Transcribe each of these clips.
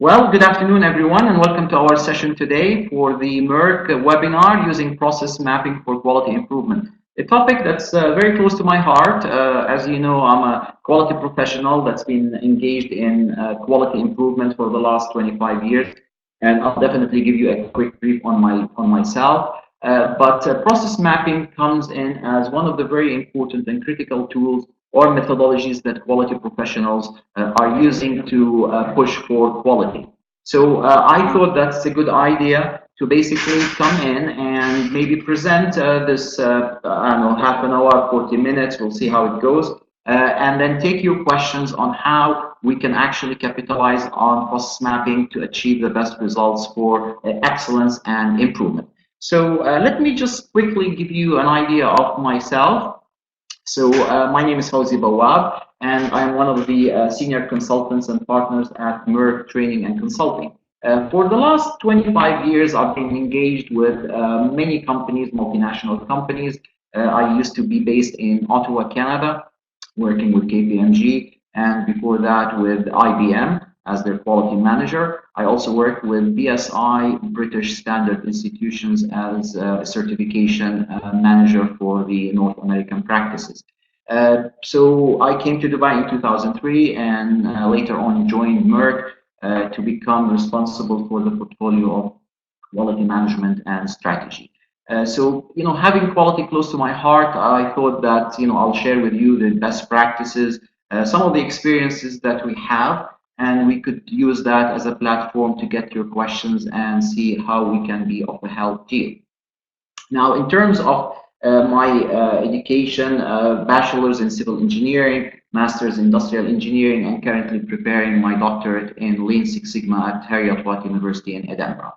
Well, good afternoon, everyone, and welcome to our session today for the Merck webinar using process mapping for quality improvement. A topic that's very close to my heart. As you know, I'm a quality professional that's been engaged in quality improvement for the last 25 years, and I'll definitely give you a quick brief on myself. But process mapping comes in as one of the very important and critical tools or methodologies that quality professionals are using to push for quality. So I thought that's a good idea to basically come in and maybe present this, I don't know, half an hour, 40 minutes, we'll see how it goes, and then take your questions on how we can actually capitalize on process mapping to achieve the best results for excellence and improvement. So let me just quickly give you an idea of myself. So my name is Fawzi Bawab, and I'm one of the senior consultants and partners at Merck Training and Consulting. For the last 25 years, I've been engaged with many companies, multinational companies. I used to be based in Ottawa, Canada, working with KPMG, and before that with IBM as their quality manager. I also worked with BSI, British Standard Institutions, as a certification manager for the North American practices. So I came to Dubai in 2003 and later on joined Merck to become responsible for the portfolio of quality management and strategy. Having quality close to my heart, I thought that, I'll share with you the best practices, some of the experiences that we have, and we could use that as a platform to get your questions and see how we can be of a help to you. Now, in terms of my education, bachelor's in civil engineering, master's in industrial engineering, and currently preparing my doctorate in Lean Six Sigma at Heriot-Watt University in Edinburgh.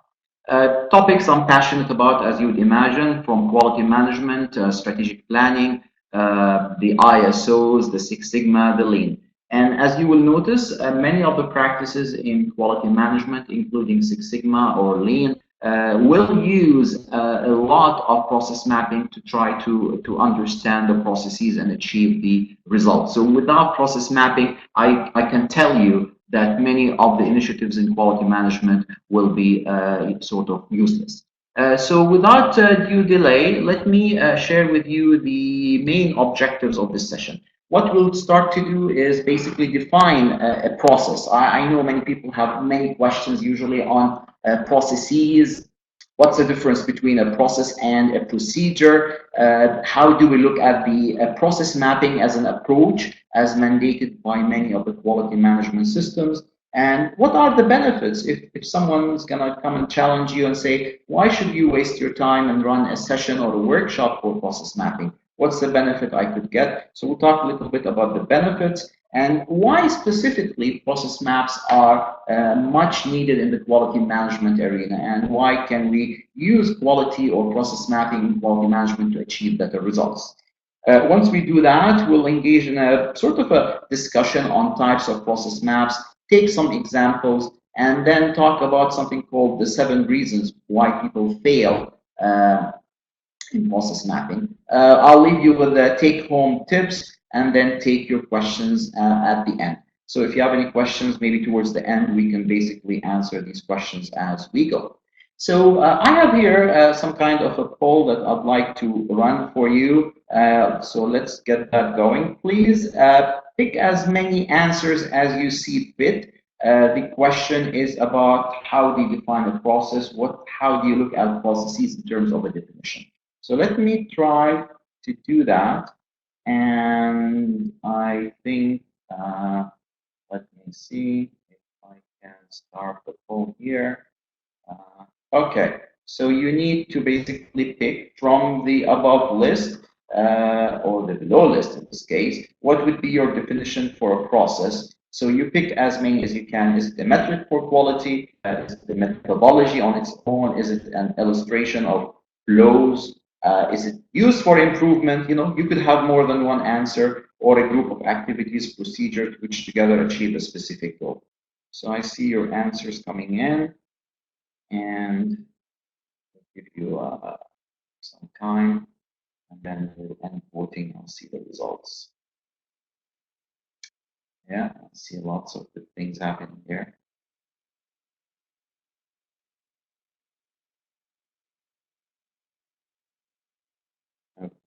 Topics I'm passionate about, as you would imagine, from quality management, strategic planning, the ISOs, the Six Sigma, the Lean. And as you will notice, many of the practices in quality management, including Six Sigma or Lean, will use a lot of process mapping to try to understand the processes and achieve the results. So without process mapping, I can tell you that many of the initiatives in quality management will be sort of useless. So without due delay, let me share with you the main objectives of this session. What we'll start to do is basically define a process. I know many people have many questions usually on processes. What's the difference between a process and a procedure? How do we look at the process mapping as an approach as mandated by many of the quality management systems? And what are the benefits if someone's going to come and challenge you and say, why should you waste your time and run a session or a workshop for process mapping? What's the benefit I could get? So we'll talk a little bit about the benefits and why specifically process maps are much needed in the quality management arena, and why can we use quality or process mapping in quality management to achieve better results. Once we do that, we'll engage in a sort of a discussion on types of process maps, take some examples, and then talk about something called the 7 reasons why people fail in process mapping. I'll leave you with the take-home tips and then take your questions at the end. So if you have any questions, maybe towards the end, we can basically answer these questions as we go. So I have here some kind of a poll that I'd like to run for you. So let's get that going. Please pick as many answers as you see fit. The question is about how do you define a process? How do you look at processes in terms of a definition? So let me try to do that. And I think, let me see if I can start the poll here. Okay, so you need to basically pick from the above list, or the below list in this case, what would be your definition for a process. So you pick as many as you can. Is it a metric for quality? Is it the methodology on its own? Is it an illustration of flows? Is it used for improvement? You could have more than one answer, or a group of activities, procedures, which together achieve a specific goal. So I see your answers coming in, and I'll give you some time, and then we'll end voting and see the results. Yeah, I see lots of good things happening here.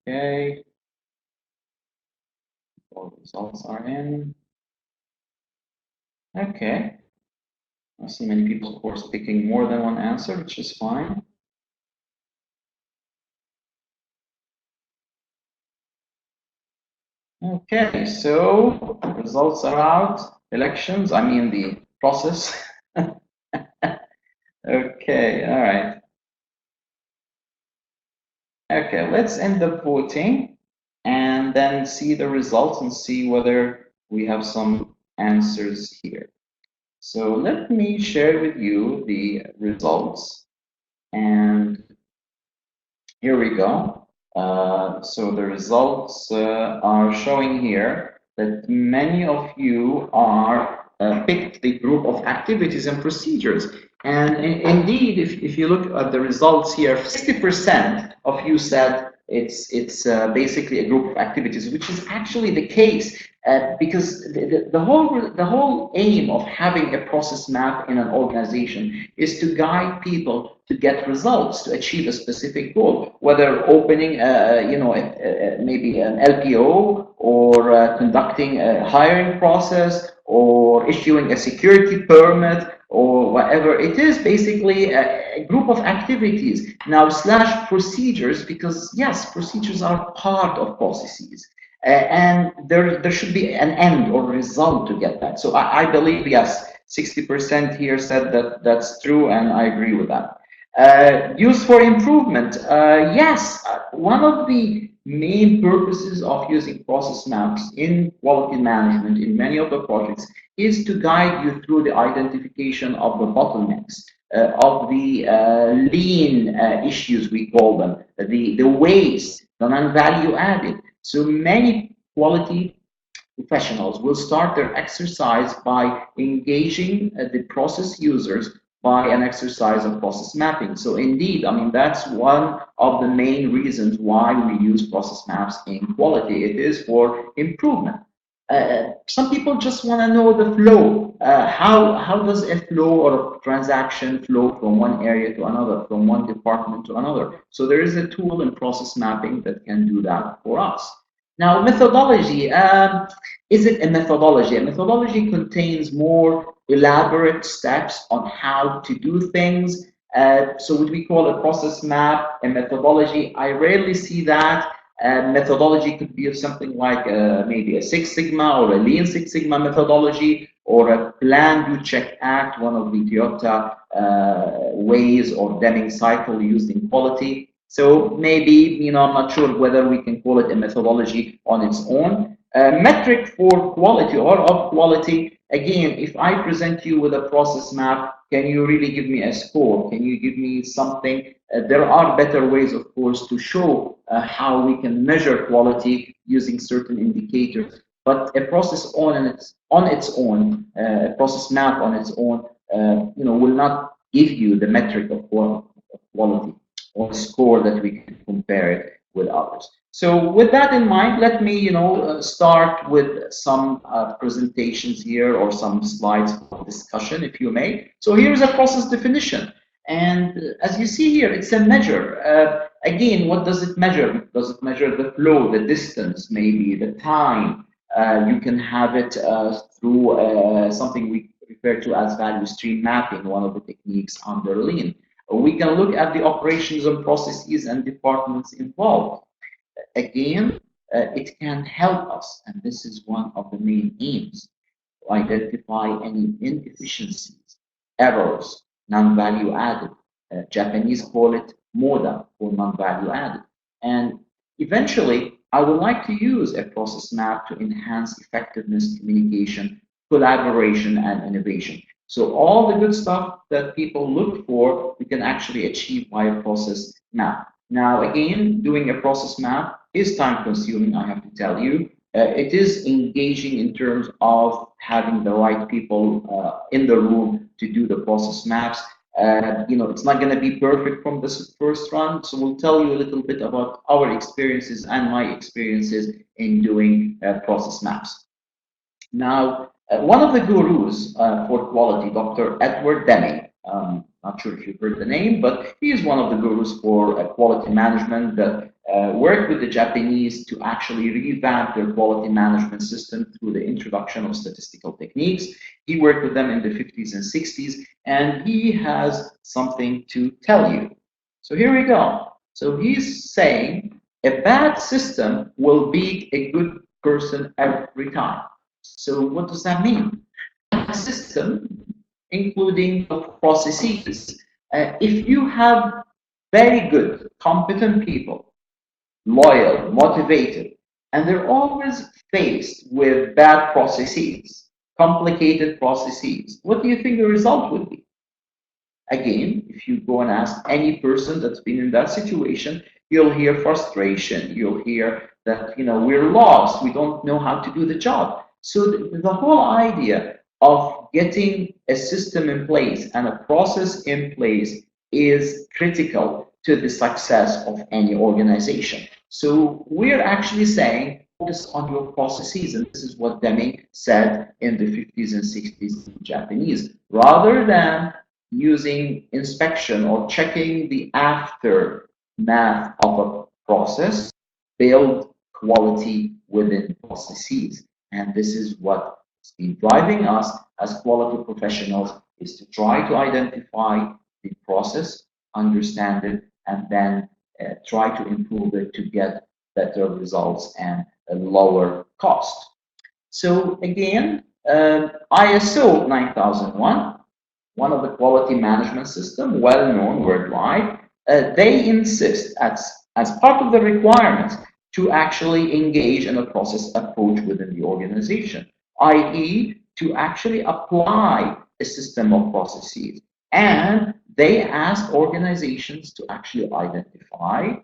Okay. All results are in. Okay. I see many people, of course, picking more than one answer, which is fine. Okay, so results are out. Elections, I mean the process. Okay, all right. Okay, let's end the voting and then see the results and see whether we have some answers here. So let me share with you the results. And here we go. So the results are showing here that many of you are picked the group of activities and procedures. And indeed, if you look at the results here, 60% of you said it's basically a group of activities, which is actually the case. Because the whole aim of having a process map in an organization is to guide people to get results, to achieve a specific goal, whether opening maybe an LPO or conducting a hiring process or issuing a security permit or whatever. It is basically a group of activities now / procedures, because yes, procedures are part of processes. And there should be an end or result to get that. So I believe, yes, 60% here said that that's true, and I agree with that. Use for improvement. Yes, one of the main purposes of using process maps in quality management in many of the projects is to guide you through the identification of the bottlenecks, of the lean issues, we call them, the waste, the non-value added. So many quality professionals will start their exercise by engaging the process users by an exercise of process mapping. So indeed, I mean, that's one of the main reasons why we use process maps in quality. It is for improvement. Some people just want to know the flow. How does a flow or a transaction flow from one area to another, from one department to another? So there is a tool in process mapping that can do that for us. Now, methodology. Is it a methodology? A methodology contains more elaborate steps on how to do things. So what we call a process map, a methodology, I rarely see that. Methodology could be of something like maybe a Six Sigma or a Lean Six Sigma methodology, or a plan, do, check, act, one of the Toyota ways or Deming cycle used in quality. So maybe, I'm not sure whether we can call it a methodology on its own. Metric for quality or of quality, again, if I present you with a process map, can you really give me a score? Can you give me something? There are better ways, of course, to show how we can measure quality using certain indicators. But a process on its own, a process map on its own, will not give you the metric of quality or score that we can compare it with others. So with that in mind, let me start with some presentations here or some slides for discussion, if you may. So here's a process definition. And as you see here, it's a measure. Again, what does it measure? Does it measure the flow, the distance, maybe the time? You can have it through something we refer to as value stream mapping, one of the techniques under Lean. We can look at the operations and processes and departments involved. Again, it can help us, and this is one of the main aims, to identify any inefficiencies, errors, non-value added. Japanese call it MODA, or non-value added. And eventually, I would like to use a process map to enhance effectiveness, communication, collaboration, and innovation. So all the good stuff that people look for, we can actually achieve by a process map. Now, again, doing a process map is time consuming, I have to tell you. It is engaging in terms of having the right people in the room to do the process maps. It's not going to be perfect from this first run, so we'll tell you a little bit about our experiences and my experiences in doing process maps. Now, one of the gurus for quality, Dr. Edward Deming, Not sure if you've heard the name, but he is one of the gurus for quality management that worked with the Japanese to actually revamp their quality management system through the introduction of statistical techniques. He worked with them in the 50s and 60s, and he has something to tell you. So here we go. So he's saying a bad system will beat a good person every time. So what does that mean? A system, including the processes. If you have very good, competent people, loyal, motivated, and they're always faced with bad processes, complicated processes, what do you think the result would be? Again, if you go and ask any person that's been in that situation, you'll hear frustration. You'll hear that, we're lost. We don't know how to do the job. So the whole idea of getting a system in place and a process in place is critical to the success of any organization. So we're actually saying, focus on your processes. And this is what Deming said in the 50s and 60s in Japanese. Rather than using inspection or checking the aftermath of a process, build quality within processes. And this is what's been driving us as quality professionals, is to try to identify the process, understand it, and then try to improve it to get better results and a lower cost. So again, ISO 9001, one of the quality management system, well known worldwide, they insist as part of the requirements to actually engage in a process approach within the organization, i.e. to actually apply a system of processes. And they ask organizations to actually identify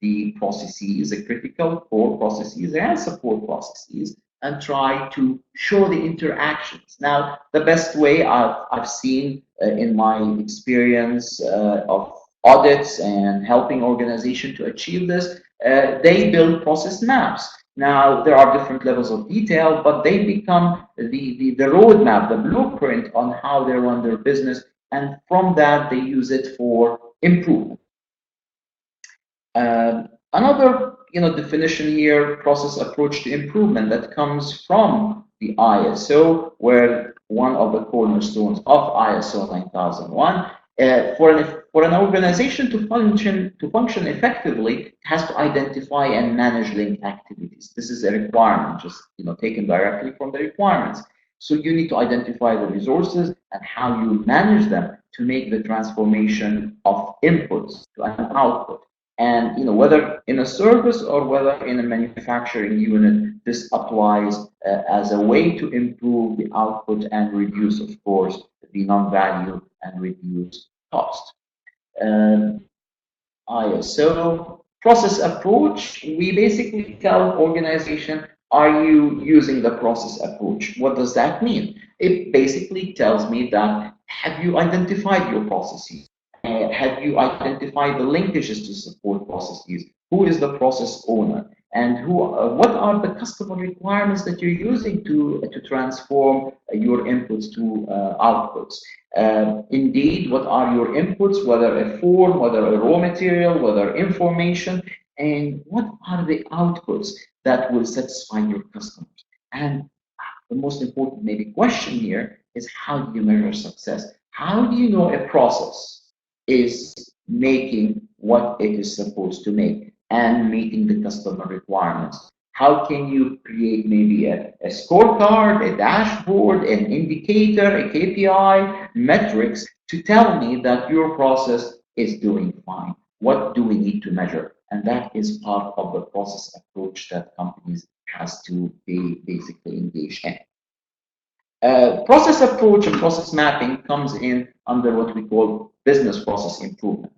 the processes, the critical core processes and support processes, and try to show the interactions. Now, the best way I've seen in my experience of audits and helping organizations to achieve this, they build process maps. Now, there are different levels of detail, but they become the roadmap, the blueprint on how they run their business, and from that, they use it for improvement. Another definition here, process approach to improvement, that comes from the ISO, where one of the cornerstones of ISO 9001, for an organization to function effectively, it has to identify and manage linked activities. This is a requirement, just taken directly from the requirements. So you need to identify the resources and how you manage them to make the transformation of inputs to an output. And whether in a service or whether in a manufacturing unit, this applies as a way to improve the output and reduce, of course, the non-value and reduce cost. ISO process approach, we basically tell organization, are you using the process approach? What does that mean? It basically tells me that, have you identified your processes? Have you identified the linkages to support processes? Who is the process owner? And what are the customer requirements that you're using to transform your inputs to outputs? Indeed, what are your inputs, whether a form, whether a raw material, whether information, and what are the outputs that will satisfy your customers? And the most important maybe question here is, how do you measure success? How do you know a process is making what it is supposed to make and meeting the customer requirements? How can you create maybe a scorecard, a dashboard, an indicator, a KPI, metrics to tell me that your process is doing fine? What do we need to measure? And that is part of the process approach that companies has to be basically engaged in. Process approach and process mapping comes in under what we call business process improvement.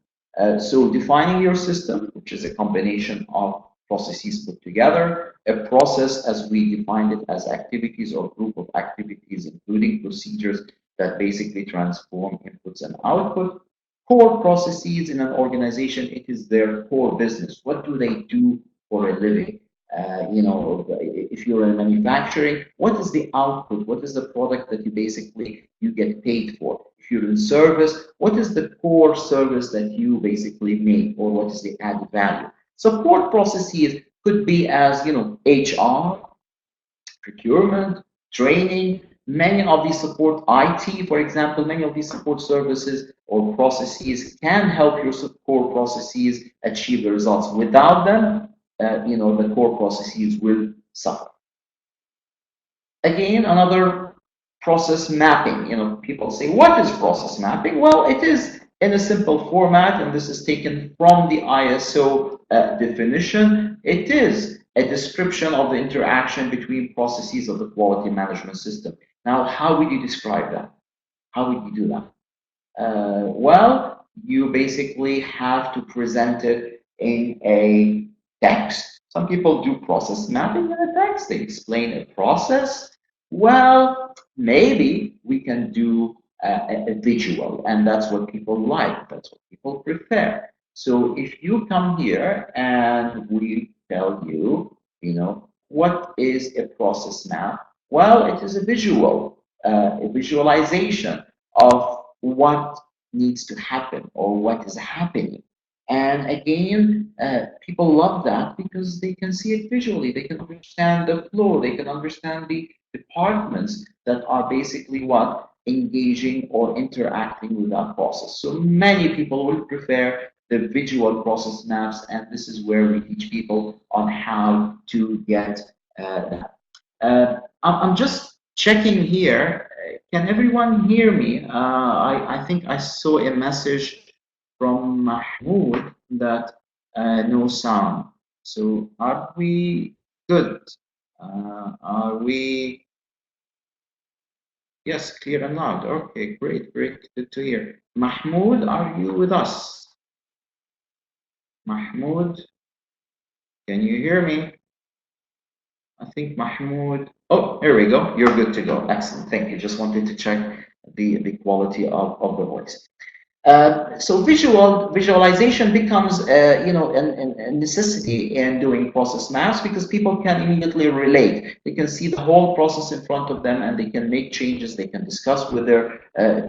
So defining your system, which is a combination of processes put together, a process as we defined it as activities or group of activities, including procedures that basically transform inputs and output. Core processes in an organization, it is their core business. What do they do for a living? If you're in manufacturing, what is the output? What is the product that you get paid for? if you're in service, what is the core service that you basically make, or what is the added value? Support processes could be as, HR, procurement, training. Many of these support IT, for example, many of these support services or processes can help your support processes achieve the results. Without them, the core processes will suffer. Again, another process mapping. People say, what is process mapping? Well, it is in a simple format, and this is taken from the ISO definition. It is a description of the interaction between processes of the quality management system. Now, how would you describe that? How would you do that? Well, you basically have to present it in a text. Some people do process mapping in a text. They explain a process. Well, maybe we can do a visual, and that's what people like. That's what people prefer. So if you come here and we tell you, what is a process map? Well, it is a visualization of what needs to happen or what is happening. And again, people love that because they can see it visually. They can understand the flow. They can understand the departments that are basically engaging or interacting with that process. So many people will prefer the visual process maps, and this is where we teach people on how to get that. I'm just checking here. Can everyone hear me? I think I saw a message from Mahmoud that no sound. So are we good? Are we? Yes, clear and loud. Okay, great, good to hear. Mahmoud, are you with us? Mahmoud, can you hear me? I think Mahmoud. Oh, here we go. You're good to go. Excellent. Thank you. Just wanted to check the quality of the voice. So visualization becomes, a necessity in doing process maps because people can immediately relate. They can see the whole process in front of them, and they can make changes. They can discuss with their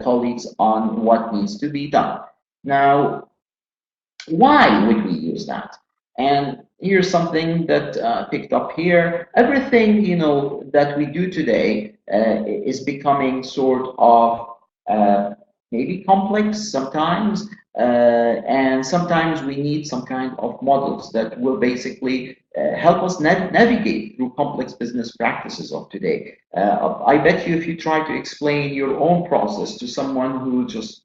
colleagues on what needs to be done. Now, why would we use that? And here's something that picked up here. Everything that we do today is becoming sort of maybe complex sometimes, and sometimes we need some kind of models that will basically help us navigate through complex business practices of today. I bet you if you try to explain your own process to someone who just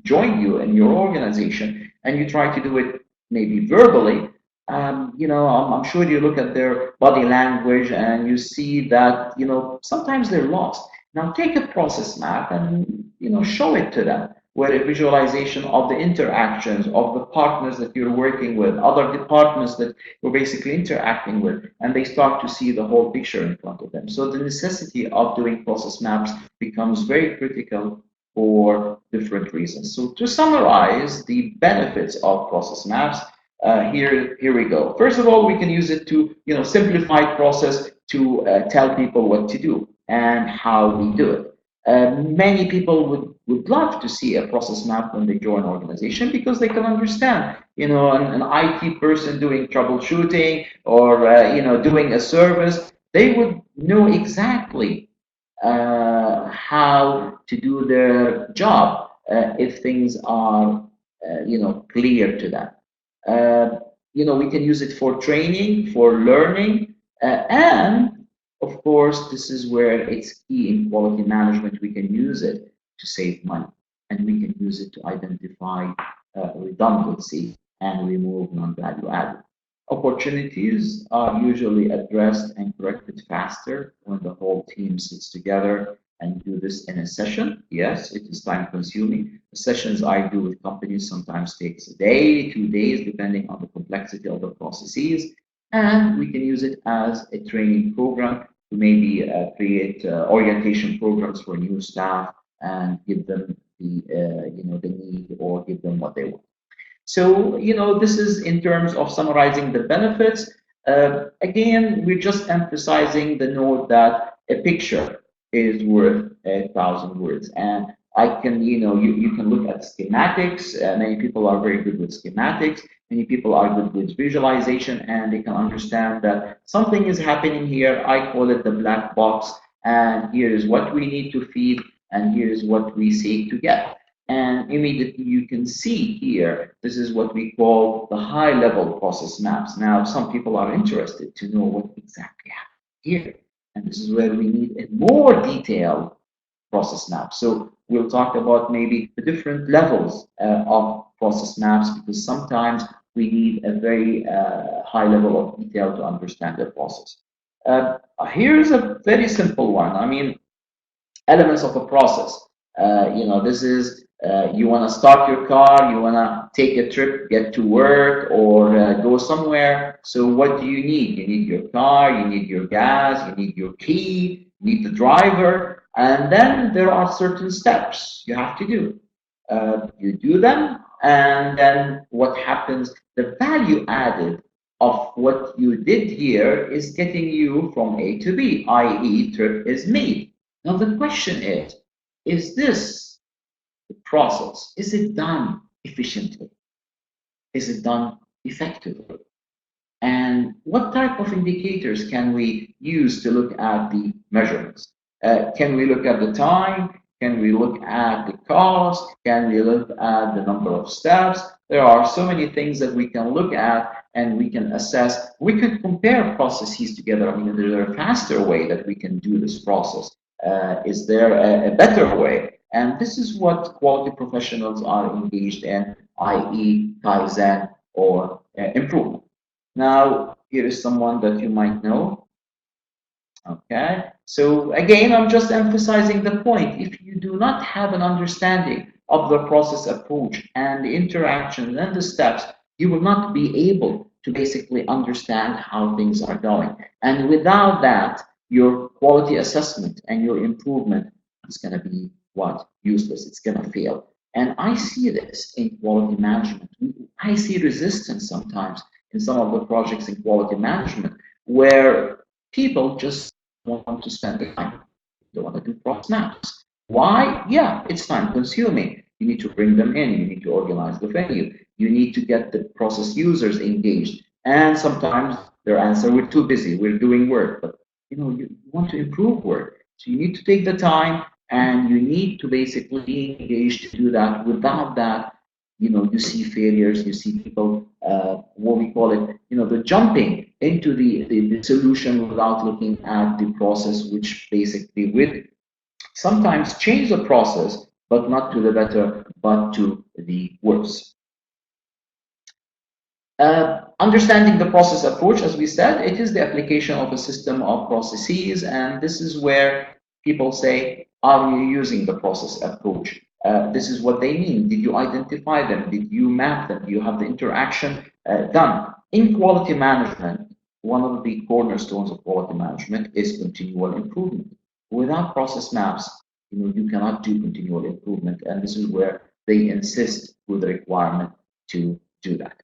joined you in your organization, and you try to do it maybe verbally, I'm sure you look at their body language and you see that sometimes they're lost. Now take a process map and show it to them, where a visualization of the interactions of the partners that you're working with, other departments that you're basically interacting with, and they start to see the whole picture in front of them. So the necessity of doing process maps becomes very critical for different reasons. So to summarize the benefits of process maps, here we go. First of all, we can use it to simplify process to tell people what to do and how we do it. Many people would love to see a process map when they join an organization because they can understand, an IT person doing troubleshooting or doing a service, they would know exactly how to do their job if things are clear to them. We can use it for training, for learning, and of course, this is where it's key in quality management. We can use it to save money, and we can use it to identify redundancy and remove non-value added. Opportunities are usually addressed and corrected faster when the whole team sits together and do this in a session. Yes, it is time consuming. The sessions I do with companies sometimes takes a day, 2 days, depending on the complexity of the processes. And we can use it as a training program to maybe create orientation programs for new staff and give them the need or give them what they want. So, this is in terms of summarizing the benefits. Again, we're just emphasizing the note that a picture is worth 1,000 words. And I can, you can look at schematics. Many people are very good with schematics. Many people are good with visualization, and they can understand that something is happening here. I call it the black box, and here is what we need to feed, and here is what we seek to get. And immediately you can see here, this is what we call the high level process maps. Now, some people are interested to know what exactly happened here. And this is where we need a more detailed process maps. So we'll talk about maybe the different levels of process maps, because sometimes we need a very high level of detail to understand the process. Here's a very simple one. I mean, elements of a process. This is you want to start your car, you want to take a trip, get to work, or go somewhere. So what do you need? You need your car, you need your gas, you need your key, you need the driver, and then there are certain steps you have to do. You do them, and then what happens? The value added of what you did here is getting you from A to B, i.e., trip is made. Now the question is this the process? Is it done efficiently? Is it done effectively? And what type of indicators can we use to look at the measurements? Can we look at the time? Can we look at the cost? Can we look at the number of steps? There are so many things that we can look at, and we can assess. We can compare processes together. I mean, there's a faster way that we can do this process. Is there a better way? And this is what quality professionals are engaged in, i.e., Kaizen or improvement. Now, here is someone that you might know. Okay, so again, I'm just emphasizing the point. If you do not have an understanding of the process approach and the interactions and the steps, you will not be able to basically understand how things are going. And without that, your quality assessment and your improvement is going to be what? Useless. It's going to fail. And I see this in quality management. I see resistance sometimes in some of the projects in quality management where people just want to spend the time. They want to do process maps. Why? Yeah, it's time consuming. You need to bring them in. You need to organize the venue. You need to get the process users engaged. And sometimes their answer, we're too busy. We're doing work. But you want to improve work. So you need to take the time, and you need to basically engage to do that. Without that, you see failures, you see people, what we call it, the jumping into the solution without looking at the process, which basically will sometimes change the process, but not to the better, but to the worse. Understanding the process approach, as we said, it is the application of a system of processes, and this is where people say, are you using the process approach? This is what they mean. Did you identify them? Did you map them? Do you have the interaction done? In quality management, one of the cornerstones of quality management is continual improvement. Without process maps, you cannot do continual improvement, and this is where they insist with the requirement to do that.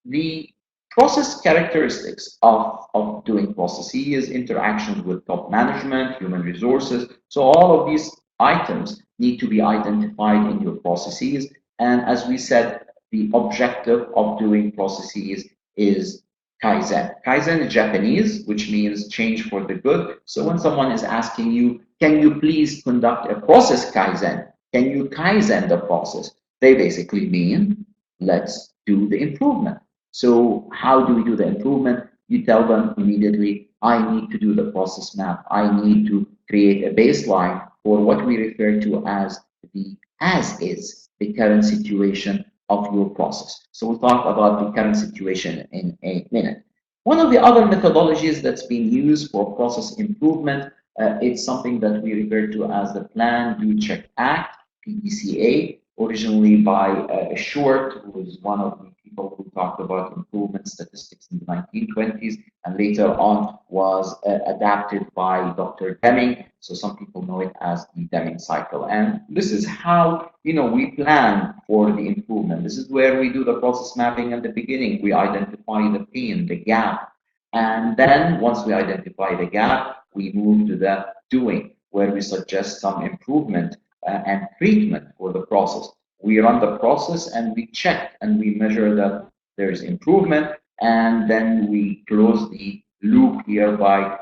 The process characteristics of doing processes, interactions with top management, human resources. So all of these items need to be identified in your processes. And as we said, the objective of doing processes is Kaizen. Kaizen is Japanese, which means change for the good. So when someone is asking you, can you please conduct a process Kaizen? Can you Kaizen the process? They basically mean, let's do the improvement. So how do we do the improvement? You tell them immediately, I need to do the process map. I need to create a baseline for what we refer to as the as is, the current situation of your process. So we'll talk about the current situation in a minute. One of the other methodologies that's being used for process improvement, it's something that we refer to as the Plan, Do, Check, Act, PDCA, originally by Short, who was one of the people who talked about improvement statistics in the 1920s, and later on was adapted by Dr. Deming. So some people know it as the Deming cycle. And this is how we plan for the improvement. This is where we do the process mapping at the beginning. We identify the pain, the gap. And then once we identify the gap, we move to the doing, where we suggest some improvement and treatment for the process. We run the process and we check and we measure that there's improvement, and then we close the loop here by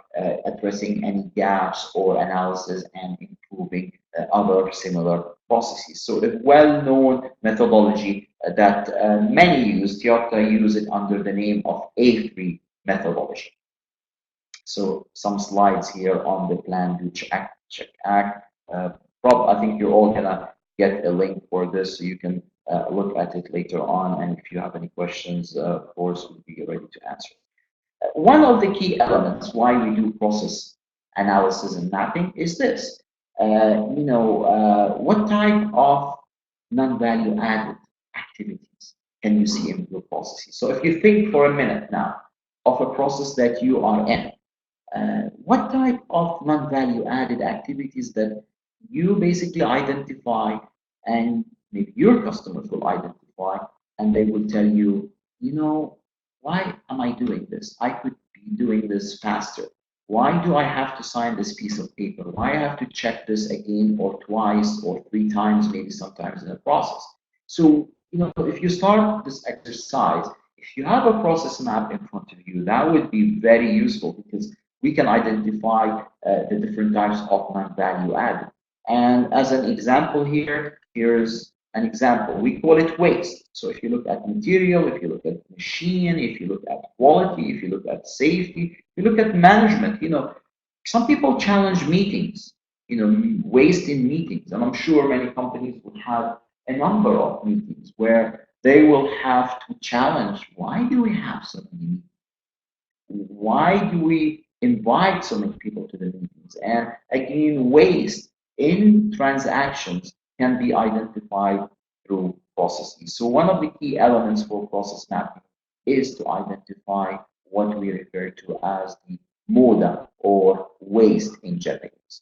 addressing any gaps or analysis and improving other similar processes. So a well-known methodology that many use, Toyota use it under the name of A3 methodology. So some slides here on the plan, do, check, act. I think you're all gonna get a link for this, so you can look at it later on. And if you have any questions, of course, we'll be ready to answer. One of the key elements why we do process analysis and mapping is this. What type of non-value added activities can you see in your processes? So if you think for a minute now of a process that you are in, what type of non-value added activities that you basically identify, and maybe your customers will identify, and they will tell you, why am I doing this? I could be doing this faster. Why do I have to sign this piece of paper? Why I have to check this again or twice or 3 times, maybe sometimes in the process? So, if you start this exercise, if you have a process map in front of you, that would be very useful, because we can identify the different types of non-value added. And as an example here, here's an example. We call it waste. So if you look at material, if you look at machine, if you look at quality, if you look at safety, if you look at management, some people challenge meetings, waste in meetings. And I'm sure many companies would have a number of meetings where they will have to challenge, why do we have so many meetings? Why do we invite so many people to the meetings? And again, waste in transactions can be identified through processes. So one of the key elements for process mapping is to identify what we refer to as the moda, or waste in Japanese.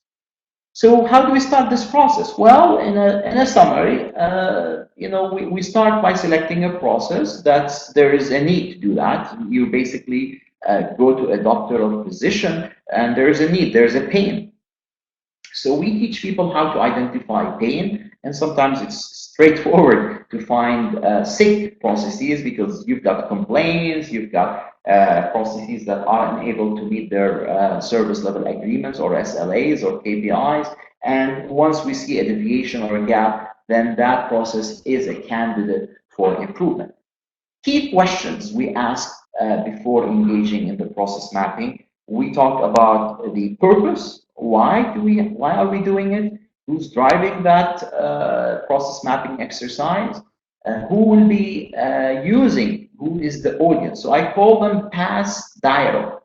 So how do we start this process? Well, in a summary, we start by selecting a process that there is a need to do that. You basically go to a doctor or physician, and there is a need, there's a pain. So we teach people how to identify pain, and sometimes it's straightforward to find sick processes, because you've got complaints, you've got processes that are unable to meet their service level agreements or SLAs or KPIs. And once we see a deviation or a gap, then that process is a candidate for improvement. Key questions we ask before engaging in the process mapping. We talk about the purpose. Why are we doing it? Who's driving that process mapping exercise? Who will be using? Who is the audience? So I call them past dialogue.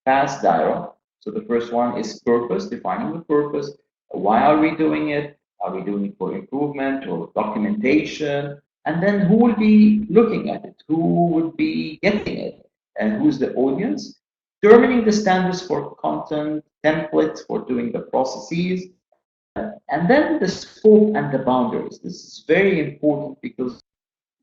Past dialogue. So the first one is purpose, defining the purpose. Why are we doing it? Are we doing it for improvement or documentation? And then who will be looking at it? Who would be getting it? And who's the audience? Determining the standards for content, templates for doing the processes, and then the scope and the boundaries. This is very important, because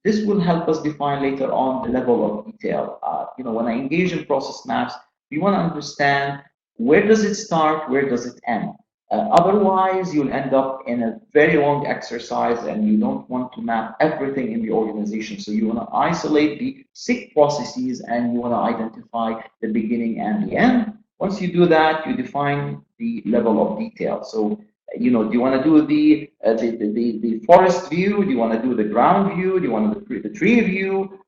this will help us define later on the level of detail. When I engage in process maps, we want to understand, where does it start, where does it end? Otherwise, you'll end up in a very long exercise, and you don't want to map everything in the organization. So you want to isolate the sick processes, and you want to identify the beginning and the end. Once you do that, you define the level of detail. So, do you want to do the forest view? Do you want to do the ground view? Do you want to do the tree view?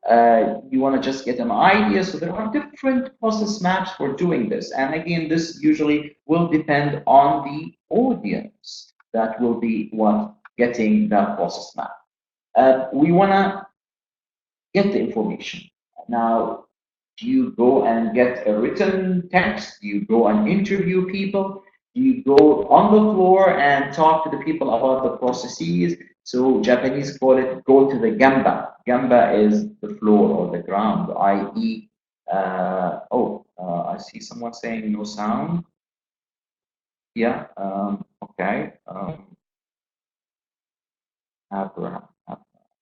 You want to just get an idea? So there are different process maps for doing this. And again, this usually will depend on the audience that will be getting that process map. We want to get the information. Now, do you go and get a written text? Do you go and interview people? You go on the floor and talk to the people about the processes. So Japanese call it go to the gamba. Gamba is the floor or the ground, i.e. I see someone saying no sound. Yeah, okay. I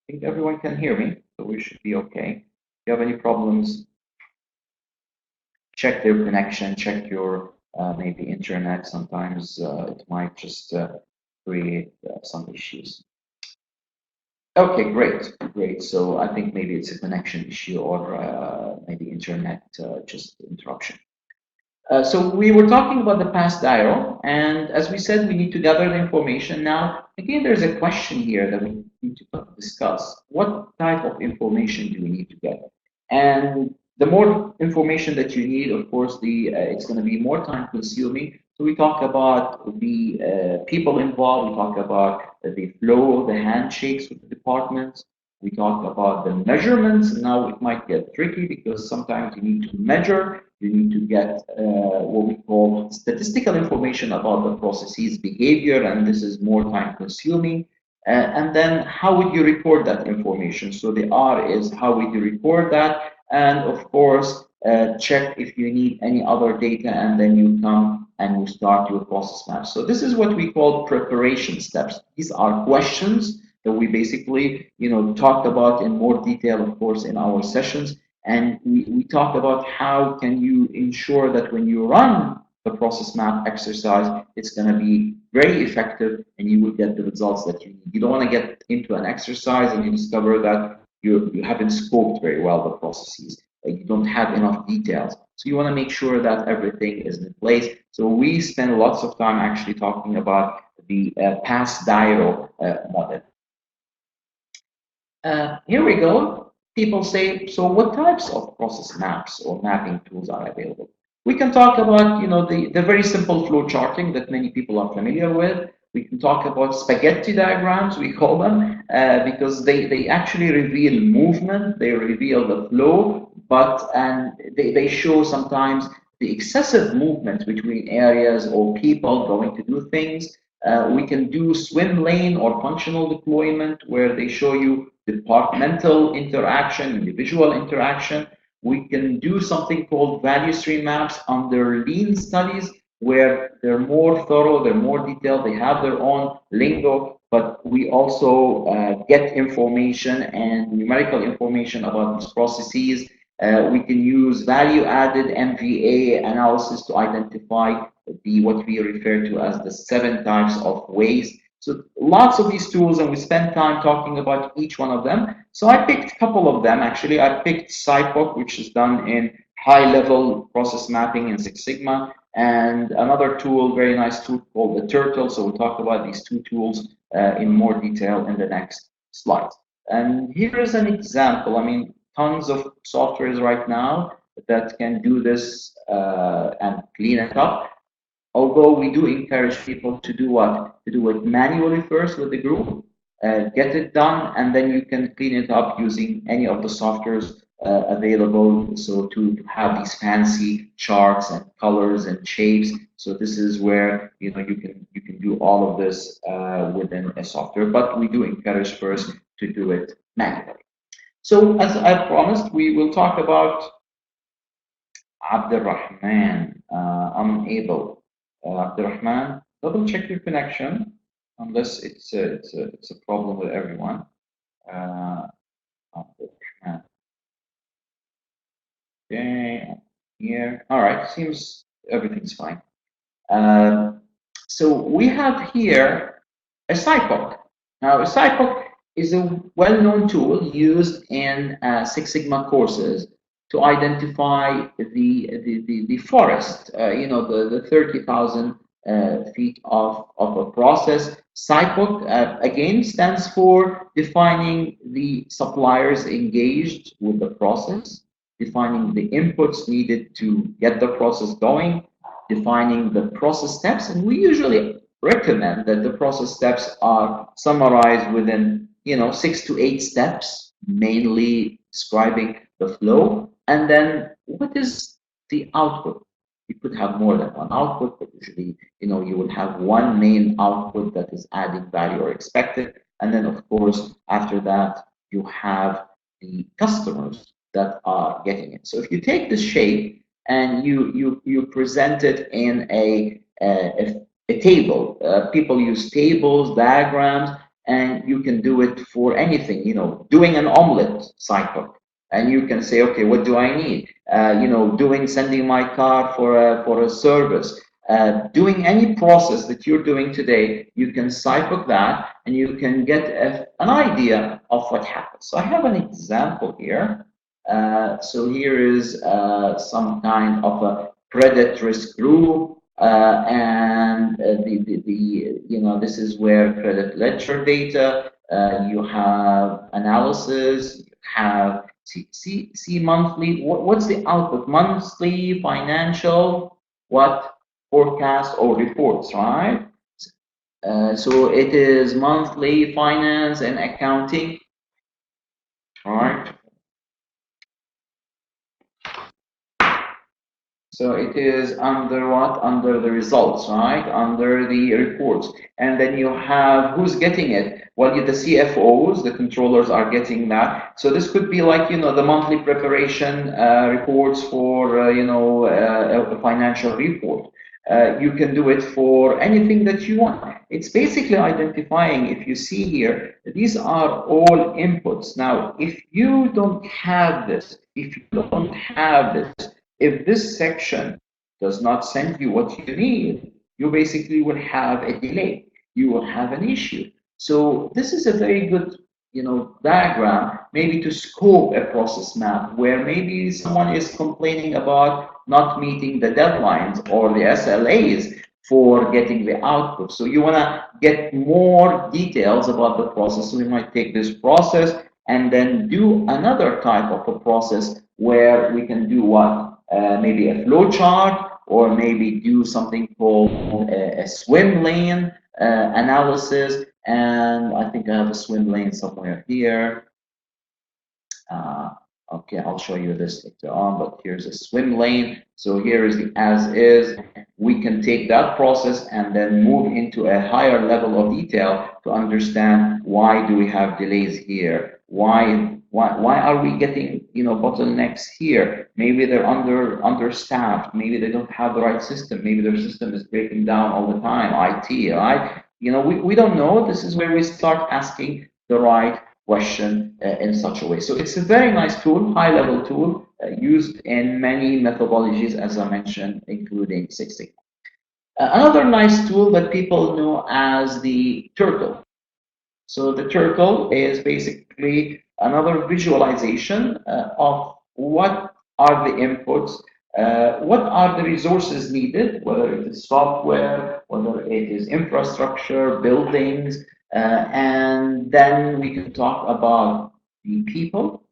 think everyone can hear me, so we should be okay. If you have any problems, check their connection, check your maybe internet. Sometimes it might just create some issues. Okay, great. So I think maybe it's a connection issue or maybe internet just interruption. So we were talking about the past dial, and as we said, we need to gather the information. Now, again, there's a question here that we need to discuss. What type of information do we need to gather? And the more information that you need, of course, it's going to be more time consuming. So we talk about the people involved. We talk about the flow, the handshakes with the departments. We talk about the measurements. Now it might get tricky because sometimes you need to measure, you need to get what we call statistical information about the processes behavior, and this is more time consuming. And then how would you record that information? So the R is how would you record that? And of course, check if you need any other data, and then you come and you start your process map. So this is what we call preparation steps. These are questions that we basically, talked about in more detail, of course, in our sessions. And we talked about how can you ensure that when you run the process map exercise, it's going to be very effective and you will get the results that you need. You don't want to get into an exercise and you discover that you haven't scoped very well the processes. You don't have enough details. So you want to make sure that everything is in place. So we spend lots of time actually talking about the past Dairo model. Here we go. People say, so what types of process maps or mapping tools are available? We can talk about, the very simple flow charting that many people are familiar with. We can talk about spaghetti diagrams, we call them, because they actually reveal movement, they reveal the flow, and they show sometimes the excessive movement between areas or people going to do things. We can do swim lane or functional deployment where they show you departmental interaction, individual interaction. We can do something called value stream maps under lean studies where they're more thorough, they're more detailed, they have their own lingo, but we also get information and numerical information about these processes. We can use value-added MVA analysis to identify what we refer to as the 7 types of waste. So lots of these tools, and we spend time talking about each one of them. So I picked a couple of them, actually. I picked SIPOC, which is done in high-level process mapping in Six Sigma, and another tool, very nice tool called the Turtle. So we'll talk about these two tools in more detail in the next slides. And here is an example. I mean, tons of softwares right now that can do this and clean it up. Although we do encourage people to do what? To do it manually first with the group, get it done, and then you can clean it up using any of the softwares available. So to have these fancy charts and colors and shapes. So this is where you can do all of this within a software. But we do encourage first to do it manually. So as I promised, we will talk about Abdurrahman, unable. Abdurrahman, double check your connection, unless it's a problem with everyone. Abdurrahman. Okay, here. All right, seems everything's fine. So we have here a SIPOC. Now, a SIPOC is a well-known tool used in Six Sigma courses to identify the forest, the 30,000 feet of a process. SIPOC, again, stands for defining the suppliers engaged with the process, defining the inputs needed to get the process going, defining the process steps, and we usually recommend that the process steps are summarized within 6 to 8 steps, mainly describing the flow. And then what is the output? You could have more than one output, but usually, you will have one main output that is adding value or expected. And then, of course, after that, you have the customers that are getting it. So if you take this shape and you present it in a table, people use tables, diagrams, and you can do it for anything, doing an omelet cycle. And you can say, okay, what do I need? Sending my car for a service. doing any process that you're doing today, you can cycle that and you can get an idea of what happens. So I have an example here. So here is some kind of a credit risk group, and this is where credit ledger data. You have analysis. You have see monthly. What's the output? Monthly financial what forecast or reports, right? So it is monthly finance and accounting, all right? So it is under what? Under the results, right? Under the reports. And then you have who's getting it? Well, the CFOs, the controllers are getting that. So this could be like, the monthly preparation reports for, a financial report. You can do it for anything that you want. It's basically identifying, if you see here, these are all inputs. Now, if you don't have this, if this section does not send you what you need, you basically will have a delay. You will have an issue. So this is a very good, diagram, maybe to scope a process map where maybe someone is complaining about not meeting the deadlines or the SLAs for getting the output. So you want to get more details about the process. So we might take this process and then do another type of a process where we can do what? Maybe a flow chart, or maybe do something called a swim lane analysis. And I think I have a swim lane somewhere here. Okay, I'll show you this later on, but here's a swim lane. So here is the as is. We can take that process and then move into a higher level of detail to understand why do we have delays here? Why are we getting bottlenecks here? Maybe they're understaffed. Maybe they don't have the right system. Maybe their system is breaking down all the time. IT, right? We don't know. This is where we start asking the right question in such a way. So it's a very nice tool, high-level tool, used in many methodologies, as I mentioned, including Six Sigma. Another nice tool that people know as the turtle. So the turtle is basically another visualization of what are the inputs, what are the resources needed, whether it is software, whether it is infrastructure, buildings, and then we can talk about the people,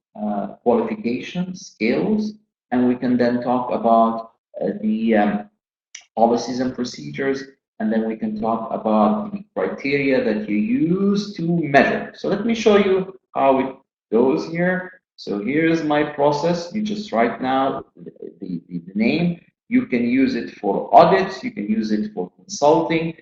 qualifications, skills, and we can then talk about the policies and procedures, and then we can talk about the criteria that you use to measure. So let me show you how it goes here. So here's my process. You just write now the name. You can use it for audits. You can use it for consulting.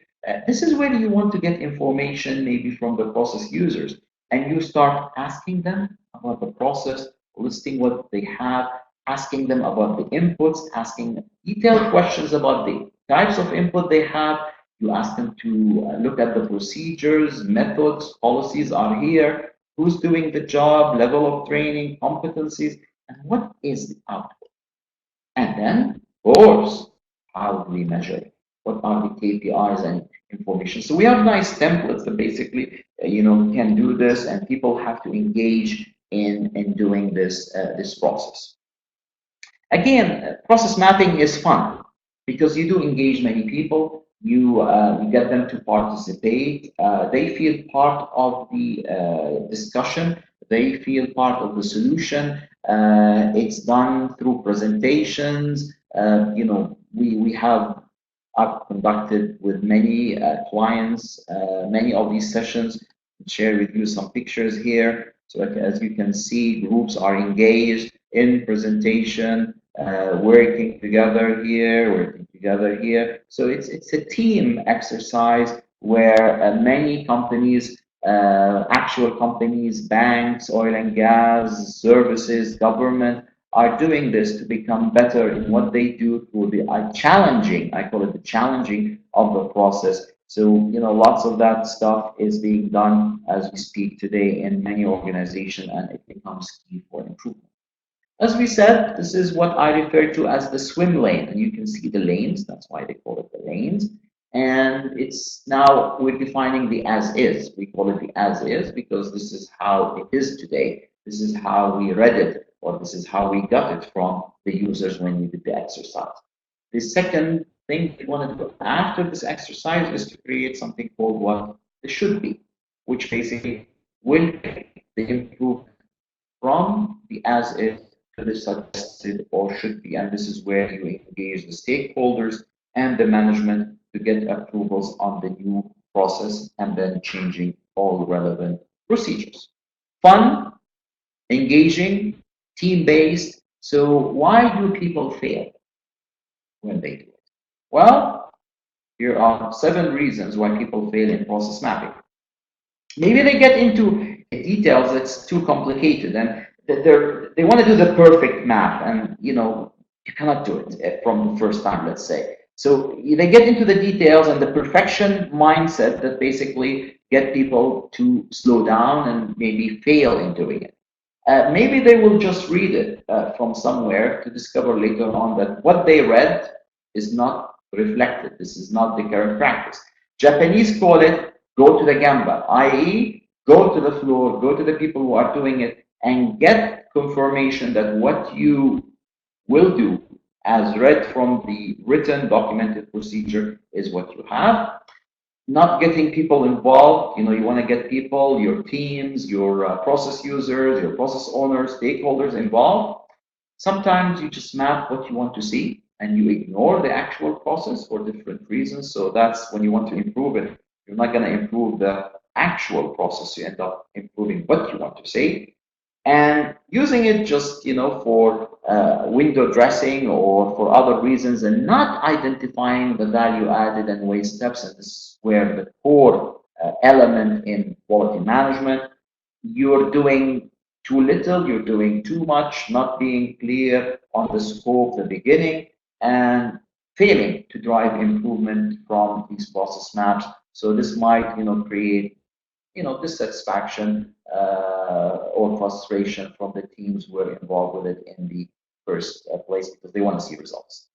This is where you want to get information maybe from the process users. And you start asking them about the process, listing what they have, asking them about the inputs, asking detailed questions about the types of input they have. You ask them to look at the procedures, methods, policies are here, who's doing the job, level of training, competencies, and what is the output. And then, of course, how do we measure it? What are the KPIs and information? So we have nice templates that basically, can do this, and people have to engage in doing this process. Again, process mapping is fun because you do engage many people. You get them to participate. They feel part of the discussion. They feel part of the solution. It's done through presentations. I've conducted with many clients many of these sessions. I'll share with you some pictures here. So as you can see, groups are engaged in presentation, working together here. So it's a team exercise where many companies, actual companies, banks, oil and gas, services, government, are doing this to become better in what they do through the challenging, I call it the challenging of the process. So, lots of that stuff is being done as we speak today in many organizations, and it becomes key for improvement. As we said, this is what I refer to as the swim lane, and you can see the lanes. That's why they call it the lanes. And it's now we're defining the as is. We call it the as is because this is how it is today. This is how we read it, or this is how we got it from the users when we did the exercise. The second thing we want to do after this exercise is to create something called what it should be, which basically will be the improvement from the as is to the suggested or should be. And this is where you engage the stakeholders and the management to get approvals on the new process and then changing all relevant procedures. Fun, engaging, team-based. So why do people fail when they do it? Well, here are 7 reasons why people fail in process mapping. Maybe they get into details that's too complicated and they want to do the perfect map, and you cannot do it from the first time, let's say. So they get into the details and the perfection mindset that basically get people to slow down and maybe fail in doing it. Maybe they will just read it from somewhere to discover later on that what they read is not reflected. This is not the current practice. Japanese call it go to the gamba, i.e., go to the floor, go to the people who are doing it, and get confirmation that what you will do as read from the written documented procedure is what you have. Not getting people involved. You want to get people, your teams, your process users, your process owners, stakeholders involved. Sometimes you just map what you want to see and you ignore the actual process for different reasons. So that's when you want to improve it. You're not going to improve the actual process. You end up improving what you want to see. And using it just, for window dressing or for other reasons and not identifying the value added and waste steps. And this is where the core element in quality management, you're doing too little, you're doing too much, not being clear on the scope at the beginning, and failing to drive improvement from these process maps. So this might, create, dissatisfaction or frustration from the teams who were involved with it in the first place because they want to see results.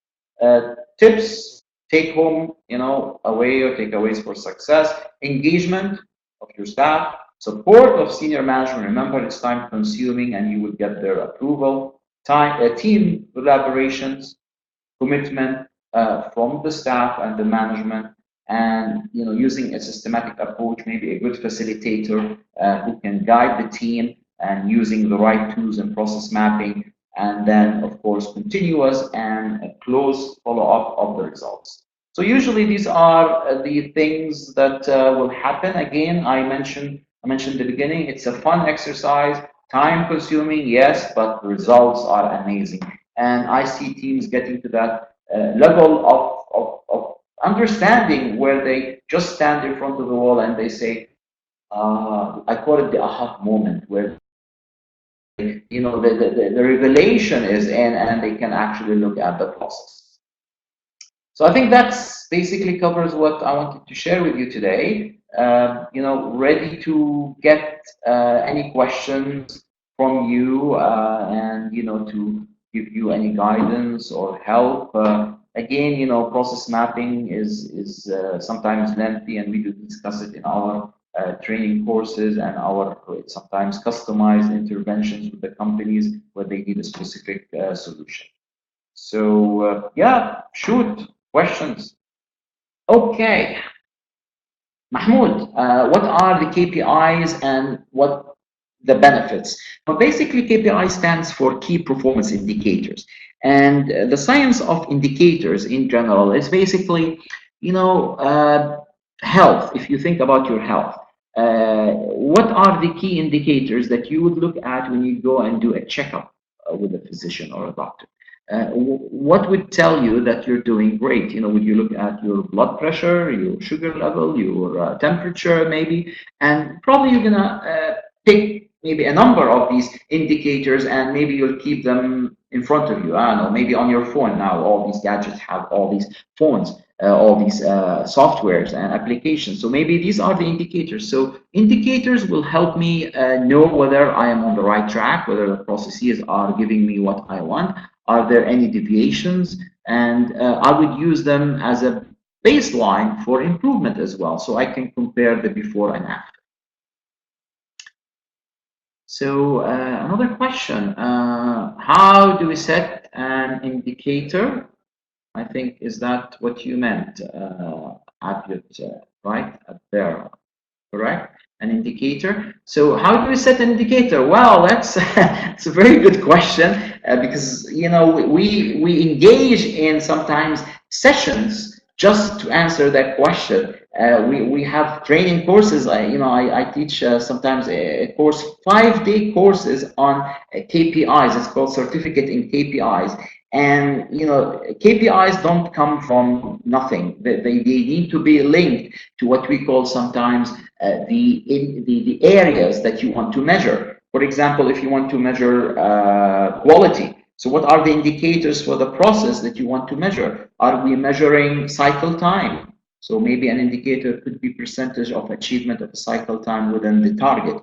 Tips, take home, away or takeaways for success: engagement of your staff, support of senior management. Remember, it's time consuming and you will get their approval. Team collaborations, commitment from the staff and the management, and using a systematic approach, maybe a good facilitator who can guide the team and using the right tools and process mapping, and then of course continuous and a close follow-up of the results. So usually these are the things that will happen. Again, I mentioned at the beginning, it's a fun exercise, time consuming, yes, but the results are amazing. And I see teams getting to that level of understanding where they just stand in front of the wall and they say, I call it the aha moment, where the revelation is in and they can actually look at the process. So I think that's basically covers what I wanted to share with you today. Ready to get any questions from you and to give you any guidance or help. Again, process mapping is sometimes lengthy, and we do discuss it in our training courses and our sometimes customized interventions with the companies where they need a specific solution. So yeah, shoot questions. Okay, Mahmoud, what are the KPIs and what the benefits? Well, basically, KPI stands for key performance indicators. And the science of indicators in general is basically, health. If you think about your health, what are the key indicators that you would look at when you go and do a checkup with a physician or a doctor? What would tell you that you're doing great? Would you look at your blood pressure, your sugar level, your temperature, maybe? And probably you're gonna pick maybe a number of these indicators, and maybe you'll keep them in front of you. I don't know, maybe on your phone now. All these gadgets have all these phones all these softwares and applications. So maybe these are the indicators. So indicators will help me know whether I am on the right track, whether the processes are giving me what I want. Are there any deviations? And I would use them as a baseline for improvement as well, so I can compare the before and after. So another question, how do we set an indicator? I think, is that what you meant, Abiyut, right? Up there, correct? An indicator. So how do we set an indicator? Well, that's it's a very good question, because you know we engage in sometimes sessions just to answer that question. We have training courses. I teach sometimes a course, 5-day courses on KPIs. It's called Certificate in KPIs. And you know, KPIs don't come from nothing. They need to be linked to what we call sometimes the areas that you want to measure. For example, if you want to measure quality, so what are the indicators for the process that you want to measure? Are we measuring cycle time? So maybe an indicator could be percentage of achievement of a cycle time within the target.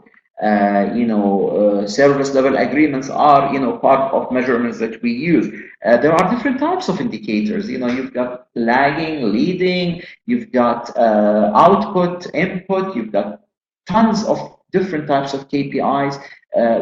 Service level agreements are, part of measurements that we use. There are different types of indicators. You've got lagging, leading, you've got output, input, you've got tons of different types of KPIs,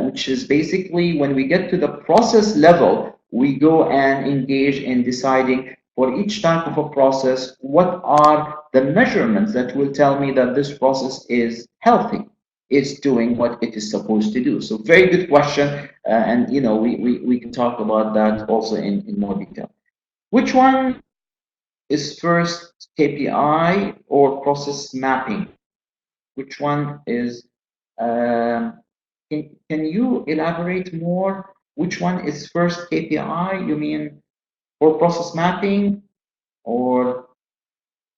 which is basically when we get to the process level, we go and engage in deciding for each type of a process, what are the measurements that will tell me that this process is healthy, is doing what it is supposed to do. So very good question, and we can talk about that also in more detail. Which one is first, KPI or process mapping? Which one is, can you elaborate more? Which one is first, KPI? You mean for process mapping, or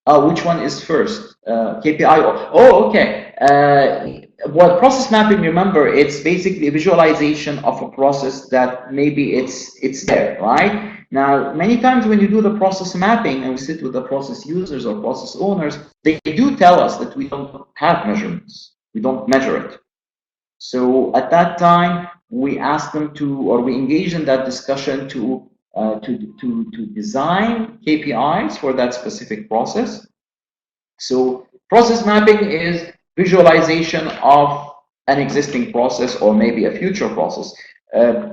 which one is first, KPI? Oh, okay. Well, process mapping, remember, it's basically a visualization of a process that maybe it's there, right? Now, many times when you do the process mapping and we sit with the process users or process owners, they do tell us that we don't have measurements. We don't measure it. So at that time, we ask them to, or we engage in that discussion to design KPIs for that specific process. So process mapping is visualization of an existing process or maybe a future process.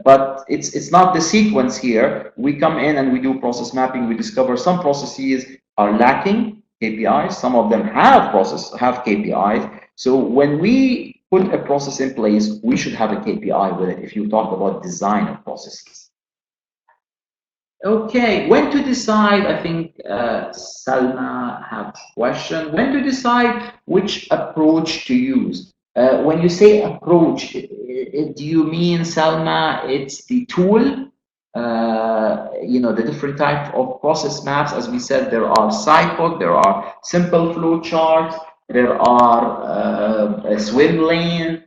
But it's not the sequence here. We come in and we do process mapping. We discover some processes are lacking KPIs. Some of them have KPIs. So when we put a process in place, we should have a KPI with it if you talk about design of processes. Okay, when to decide? I think Salma had a question. When to decide which approach to use? When you say approach, do you mean, Salma, it's the tool? The different type of process maps. As we said, there are cycles, there are simple flow charts, there are a swim lane.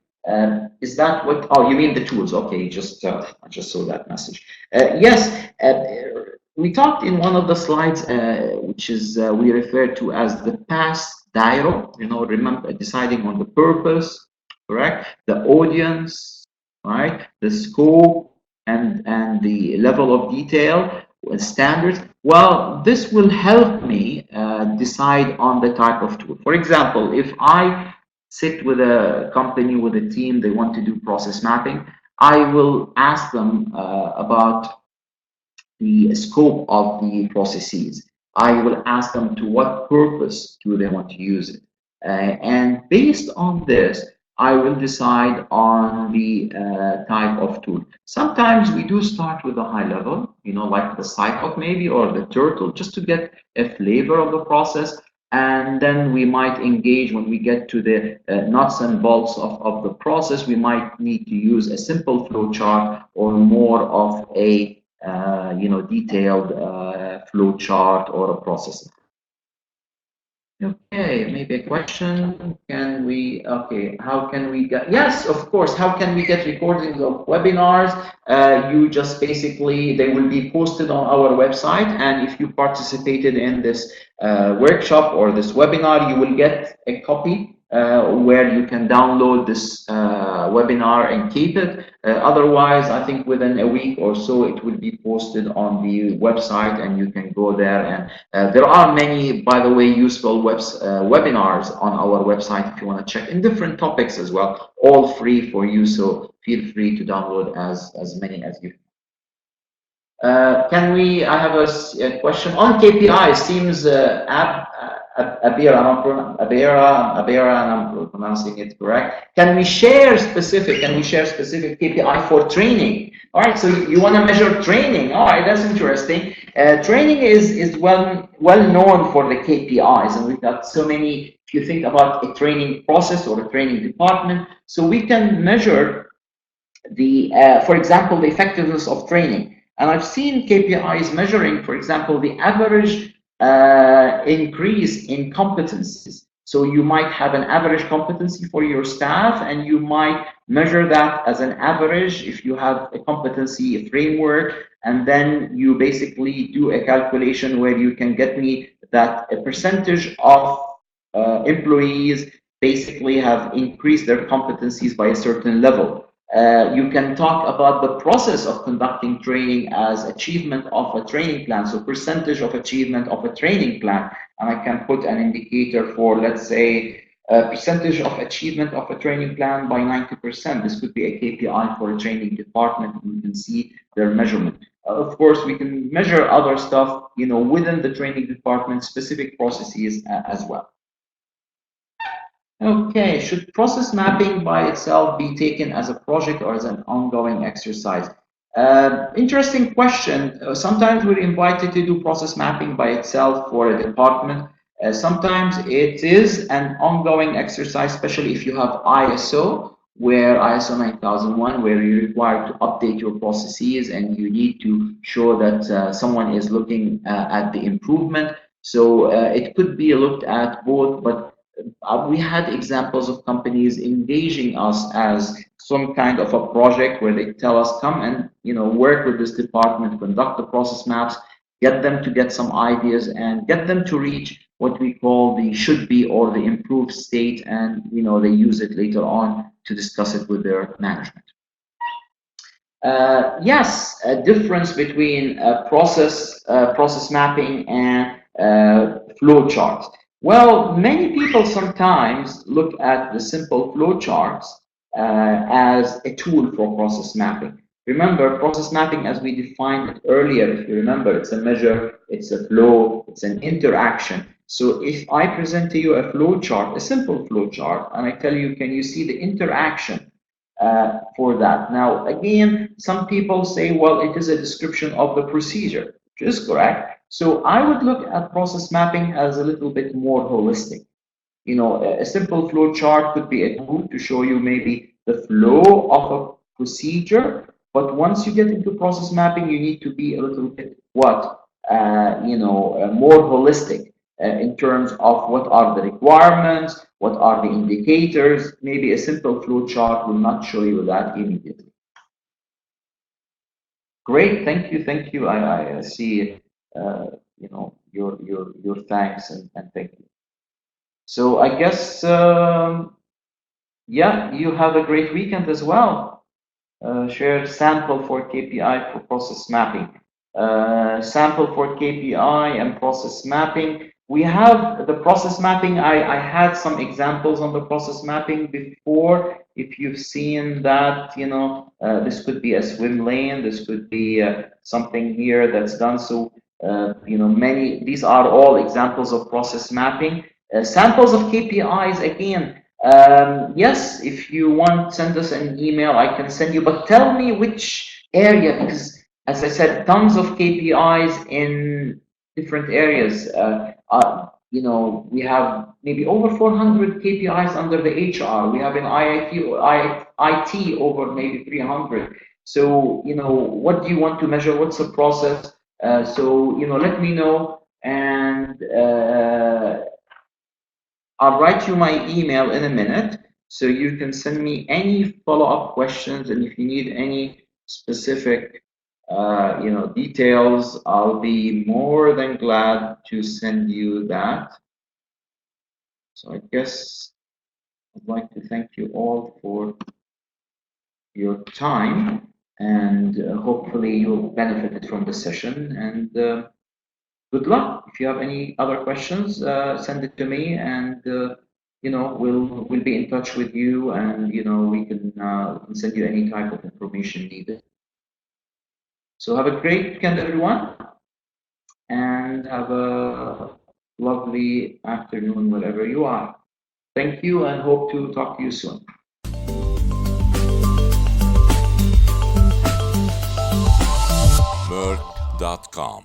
Is that what? Oh, you mean the tools? Okay, I just saw that message. Yes, we talked in one of the slides, which is we refer to as the PASS diagram. Remember, deciding on the purpose, correct? The audience, right? The scope and the level of detail, standards. Well, this will help me decide on the type of tool. For example, if I sit with a company, with a team, they want to do process mapping, I will ask them about the scope of the processes. I will ask them to what purpose do they want to use it. And based on this, I will decide on the type of tool. Sometimes we do start with a high level, like the Cyclops maybe, or the Turtle, just to get a flavor of the process. And then we might engage when we get to the nuts and bolts of the process. We might need to use a simple flow chart or more of a detailed flow chart or a process. Okay, maybe a question. Can we, okay, how can we get, yes, of course, how can we get recordings of webinars? You just basically, they will be posted on our website. And if you participated in this workshop or this webinar, you will get a copy where you can download this webinar and keep it. Otherwise, I think within a week or so, it will be posted on the website and you can go there. And there are many, by the way, useful webinars on our website if you want to check in different topics as well, all free for you. So feel free to download as many as you can we, I have a question on KPI. Seems Abera, and I'm pronouncing it correct. Can we share specific KPI for training? All right, so you want to measure training. All right, that's interesting. Training is well known for the KPIs, and we've got so many. If you think about a training process or a training department, so we can measure the, for example, the effectiveness of training. And I've seen KPIs measuring, for example, the average increase in competencies. So you might have an average competency for your staff, and you might measure that as an average if you have a competency framework, and then you basically do a calculation where you can get me that a percentage of employees basically have increased their competencies by a certain level. You can talk about the process of conducting training as achievement of a training plan, so percentage of achievement of a training plan. And I can put an indicator for, let's say, percentage of achievement of a training plan by 90%. This could be a KPI for a training department. You can see their measurement. Of course, we can measure other stuff, within the training department, specific processes as well. Okay, should process mapping by itself be taken as a project or as an ongoing exercise? Interesting question. Sometimes we're invited to do process mapping by itself for a department. Sometimes it is an ongoing exercise, especially if you have ISO, where ISO 9001, where you're required to update your processes and you need to show that someone is looking at the improvement. So it could be looked at both, but we had examples of companies engaging us as some kind of a project where they tell us, come and work with this department, conduct the process maps, get them to get some ideas, and get them to reach what we call the should be or the improved state, and they use it later on to discuss it with their management. Yes, a difference between process mapping and flow charts. Well, many people sometimes look at the simple flow charts as a tool for process mapping. Remember, process mapping, as we defined it earlier, if you remember, it's a measure, it's a flow, it's an interaction. So if I present to you a flow chart, a simple flow chart, and I tell you, can you see the interaction for that? Now, again, some people say, well, it is a description of the procedure, which is correct. So I would look at process mapping as a little bit more holistic. A simple flow chart could be a tool to show you maybe the flow of a procedure. But once you get into process mapping, you need to be a little bit more holistic in terms of what are the requirements, what are the indicators. Maybe a simple flow chart will not show you that immediately. Great, thank you. I see. Your thanks and thank you. So I guess yeah, you have a great weekend as well. Share sample for KPI for process mapping. Sample for KPI and process mapping. We have the process mapping. I had some examples on the process mapping before. If you've seen that, this could be a swim lane. This could be something here that's done. So these are all examples of process mapping. Samples of KPIs, again, yes, if you want, send us an email, I can send you, but tell me which area, because as I said, tons of KPIs in different areas. We have maybe over 400 KPIs under the HR. We have in IT over maybe 300. So, what do you want to measure? What's the process? So, let me know, and I'll write you my email in a minute, so you can send me any follow-up questions, and if you need any specific details, I'll be more than glad to send you that. So I guess I'd like to thank you all for your time, and hopefully you'll benefit from the session, and good luck. If you have any other questions, send it to me, and we'll be in touch with you, and we can send you any type of information needed. So have a great weekend, everyone, and have a lovely afternoon wherever you are. Thank you, and hope to talk to you soon. Merck.com